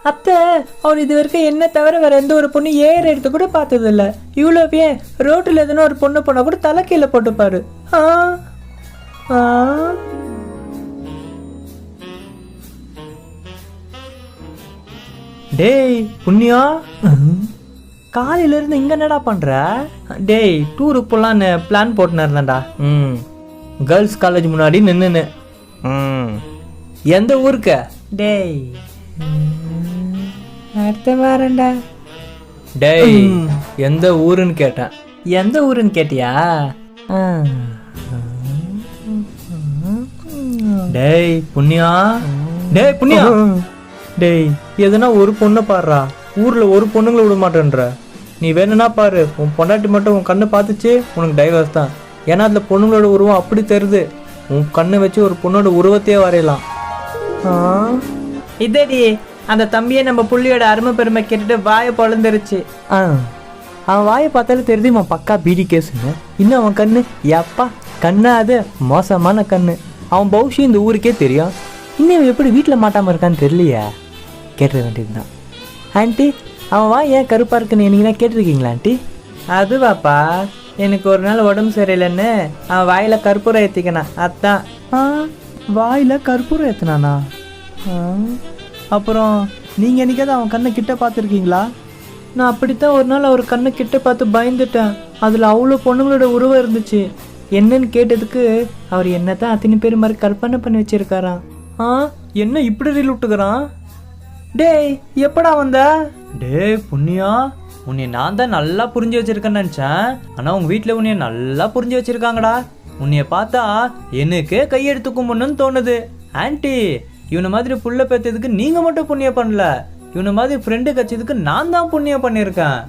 அத்தை, அவர் இது வரைக்கும் என்ன தவிர வேற எந்த ஒரு பொண்ணு ஏற எடுத்து கூட பார்த்தது இல்லை. இவ்வளவு ஏன் ரோட்டில் எதுனா ஒரு பொண்ணு போனா கூட தலை கீழே போட்டுப்பாரு. டேய் புண்ணியா, காலையில இருந்து இங்க என்னடா பண்ற? டேய் டூருக்கு போலான்னு பிளான் போட்டுன்னு இருந்தேன்டா. கேர்ள்ஸ் காலேஜ் முன்னாடி நின்னுன்னு. எந்த ஊருக்கு? டேய் அடுத்த வாரண்டா. டேய் எந்த ஊருன்னு கேட்டேன். எந்த ஊருன்னு கேட்டியா? டேய் புண்ணியா, டேய் புண்ணியா, டேய் எதுனா ஒரு பொண்ணை பாடுறா. ஊர்ல ஒரு பொண்ணுங்களை விட மாட்டேன்ற. நீ வேணும்னா பாரு, உன் பொண்டாட்டி மட்டும் உன் கண்ணு பார்த்துச்சு உனக்கு டைவர்ஸ் தான். ஏன்னா அதுல பொண்ணுங்களோட உருவம் அப்படி தெரியுது. உன் கண்ணை வச்சு ஒரு பொண்ணோட உருவத்தையே வரையலாம். இதடி அந்த தம்பியை நம்ம புள்ளியோட அருமை பெருமை கேட்டுட்டு வாயை பொழந்துருச்சு. அவன் வாயை பார்த்தாலும் தெரியுது அவன் பக்கா பீடி கேஸுன்னு. இன்னும் அவன் கண்ணு எப்பா கண்ணா, அது மோசமான கண்ணு. அவன் பௌஷி இந்த ஊருக்கே தெரியும். இன்னும் எப்படி வீட்டில் மாட்டாமல் இருக்கான்னு தெரியலையே. கேட்டுற வேண்டியதுதான். ஆண்டி அவன் வா ஏன் கருப்பாக இருக்குன்னு என்னைக்குனா கேட்டிருக்கீங்களா ஆண்டி? அதுவாப்பா, எனக்கு ஒரு நாள் உடம்பு சரியில்லைன்னு அவன் வாயில் கற்பூரம் ஏற்றிக்கணான். அதான். வாயில் கற்பூரம் ஏற்றினானா? அப்புறம் நீங்கள் என்னைக்காவது அவன் கண்ணை கிட்ட பார்த்துருக்கீங்களா? நான் அப்படித்தான் ஒரு நாள் அவர் கண்ணை கிட்ட பார்த்து பயந்துட்டேன். அதில் அவ்வளோ பொண்ணுங்களோட உருவம் இருந்துச்சு. என்னன்னு கேட்டதுக்கு அவர் என்னத்தான் அத்தனை பேர் மாதிரி கற்பனை பண்ணி வச்சிருக்காராம். என்ன இப்படி ரீல் விட்டுக்கிறான்? டேய் எப்படா வந்த? டேய் புண்ணியா, உன்னை நான் தான் நல்லா புரிஞ்சு வச்சிருக்கேன்னு நினச்சேன். ஆனால் உங்கள் வீட்டில் உன்னைய நல்லா புரிஞ்சு வச்சிருக்காங்கடா. உன்னைய பார்த்தா எனக்கே கையெடுத்து கும்பிடணும்னு தோணுது. ஆன்ட்டி, இவனை மாதிரி புள்ள பெற்றதுக்கு நீங்கள் மட்டும் புண்ணியம் பண்ணல, இவனை மாதிரி ஃப்ரெண்டு கட்சதுக்கு நான் தான் புண்ணியம் பண்ணியிருக்கேன்.